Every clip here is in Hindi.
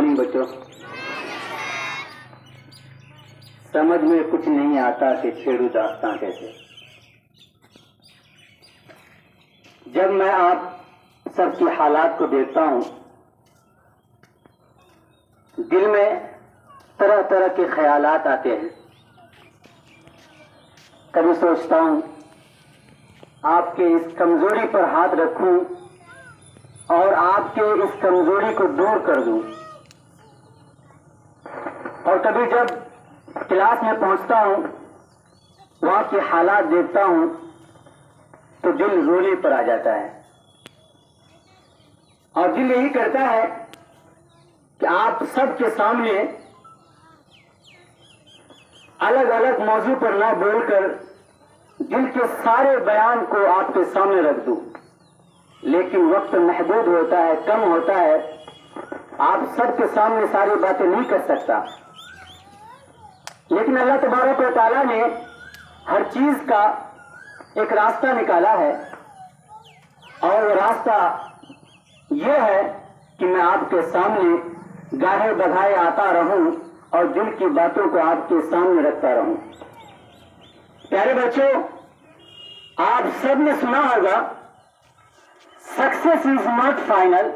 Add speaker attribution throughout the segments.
Speaker 1: मॉर्निंग बच्चों। समझ में कुछ नहीं आता कि छेड़ू दास्तां कैसे। जब मैं आप सबकी हालात को देखता हूं, दिल में तरह तरह के ख्यालात आते हैं। कभी सोचता हूं आपके इस कमजोरी पर हाथ रखूं और आपके इस कमजोरी को दूर कर दूं। और कभी जब क्लास में पहुंचता हूं, वहां के हालात देखता हूं, तो दिल रोने पर आ जाता है। और दिल यही करता है कि आप सबके सामने अलग अलग मौजू पर ना बोलकर दिल के सारे बयान को आपके सामने रख दूं। लेकिन वक्त महदूद होता है, कम होता है, आप सबके सामने सारी बातें नहीं कर सकता। लेकिन अल्लाह तबारक व तआला ने हर चीज का एक रास्ता निकाला है, और वो रास्ता यह है कि मैं आपके सामने गाहे बधाए आता रहूं और दिल की बातों को आपके सामने रखता रहूं। प्यारे बच्चों, आप सब ने सुना होगा, success is not final,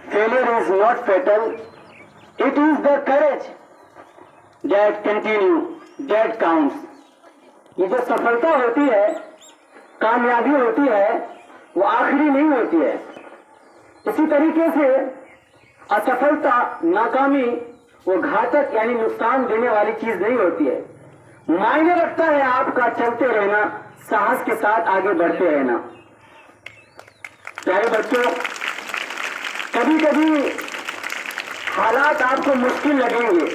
Speaker 1: failure is not fatal, it is the courage that continue that counts. ये जो सफलता होती है, कामयाबी होती है, वो आखिरी नहीं होती है। इसी तरीके से असफलता, नाकामी वो घातक यानी नुकसान देने वाली चीज नहीं होती है। मायने रखता है आपका चलते रहना, साहस के साथ आगे बढ़ते रहना। प्यारे बच्चों, कभी कभी हालात आपको मुश्किल लगेंगे,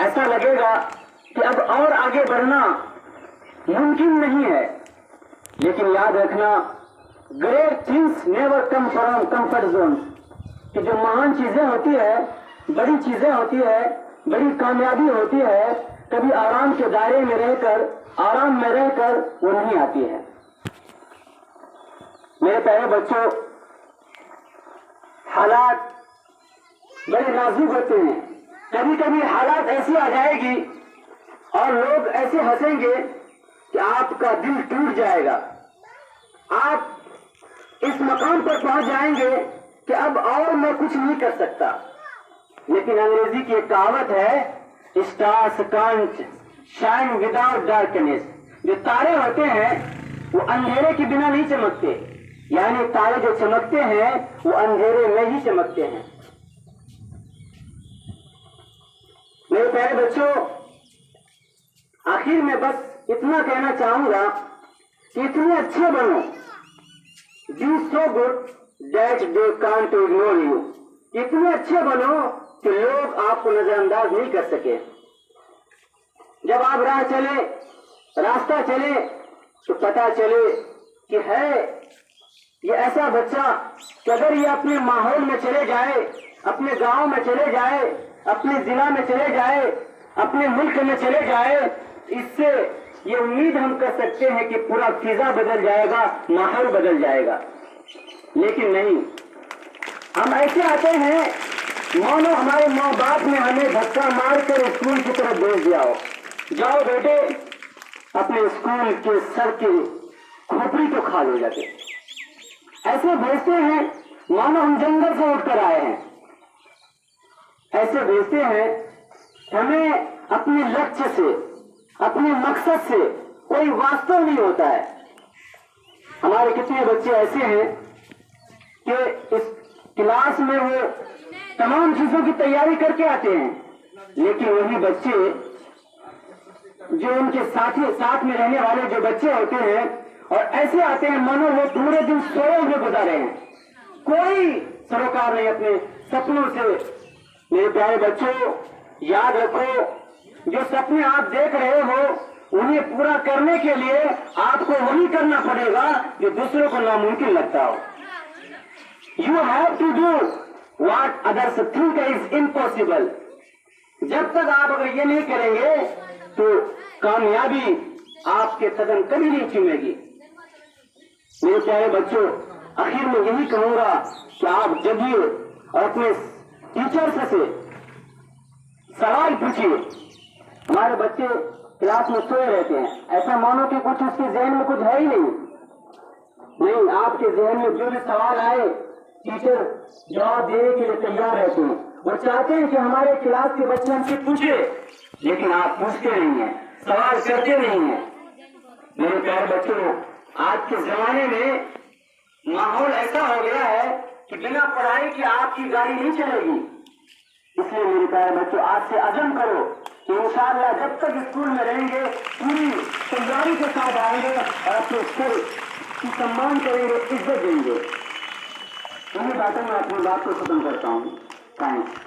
Speaker 1: ऐसा लगेगा कि अब और आगे बढ़ना मुमकिन नहीं है। लेकिन याद रखना, great things never come from comfort zone, कि जो महान चीजें होती है, बड़ी चीजें होती है, बड़ी कामयाबी होती है, कभी आराम के दायरे में रहकर, आराम में रहकर वो नहीं आती है। मेरे प्यारे बच्चों, हालात बड़े नाजुक होते हैं। कभी कभी हालात ऐसी आ जाएगी और लोग ऐसे हंसेंगे कि आपका दिल टूट जाएगा। आप इस मकाम पर पहुंच जाएंगे कि अब और मैं कुछ नहीं कर सकता। लेकिन अंग्रेजी की एक कहावत है, stars can't shine without darkness. जो तारे होते हैं वो अंधेरे के बिना नहीं चमकते, यानी तारे जो चमकते हैं वो अंधेरे में ही चमकते हैं। मेरे प्यारे बच्चों, आखिर में बस इतना कहना चाहूंगा कि इतने अच्छे बनो, be so good that they can't ignore you. इतने अच्छे बनो कि लोग आपको नजरअंदाज नहीं कर सके। जब आप राह चले, रास्ता चले, तो पता चले कि है ये ऐसा बच्चा कि अगर ये अपने माहौल में चले जाए, अपने गांव में चले जाए, अपने जिला में चले जाए, अपने मुल्क में चले जाए, इससे ये उम्मीद हम कर सकते हैं कि पूरा फिजा बदल जाएगा, माहौल बदल जाएगा। लेकिन नहीं, हम ऐसे आते हैं मानो हमारे माँ बाप ने हमें धक्का मारकर स्कूल की तरफ भेज दिया हो। जाओ बेटे, अपने स्कूल के सर के खोपड़ी को खा लो जाके। ऐसे भेजते हैं मानो हम जंगल से उठकर आए हैं। ऐसे भेजते हैं, हमें अपने लक्ष्य से, अपने मकसद से कोई वास्तव नहीं होता है। हमारे कितने बच्चे ऐसे हैं कि इस क्लास में वो तमाम चीजों की तैयारी करके आते हैं, लेकिन वही बच्चे जो उनके साथ में रहने वाले जो बच्चे होते हैं, और ऐसे आते हैं मानो वो पूरे दिन सोए हुए गुजारे हैं, कोई सरोकार नहीं अपने सपनों से। मेरे प्यारे बच्चों, याद रखो, जो सपने आप देख रहे हो उन्हें पूरा करने के लिए आपको वही करना पड़ेगा जो दूसरों को नामुमकिन लगता हो। You have to do what others think is impossible. जब तक आप अगर ये नहीं करेंगे तो कामयाबी आपके कदम कभी नहीं चूमेगी। मेरे प्यारे बच्चों, आखिर में यही कहूंगा कि आप जगिए और अपने टीचर से सवाल पूछिए। हमारे बच्चे क्लास में सोए रहते हैं, ऐसा मानो कि कुछ उसके जहन में कुछ है ही नहीं, आपके जहन में जो भी सवाल आए टीचर जवाब देने के लिए तैयार रहते हैं। वो चाहते हैं कि हमारे क्लास के बच्चे हमसे पूछे, लेकिन आप पूछते नहीं हैं, सवाल करते नहीं हैं। मेरे प्यारे बच्चों, आज के जमाने में माहौल ऐसा हो गया है कि बिना पढ़ाई के आपकी गाड़ी नहीं चलेगी। इसलिए मेरे प्यारे बच्चों, आज से अज़म करो कि इंशाअल्लाह जब तक स्कूल में रहेंगे पूरी तैयारी के साथ आएंगे और अपने स्कूल की सम्मान करेंगे, इज्जत देंगे। इन्हीं बातों में अपनी बात को खत्म करता हूँ। थैंक्स।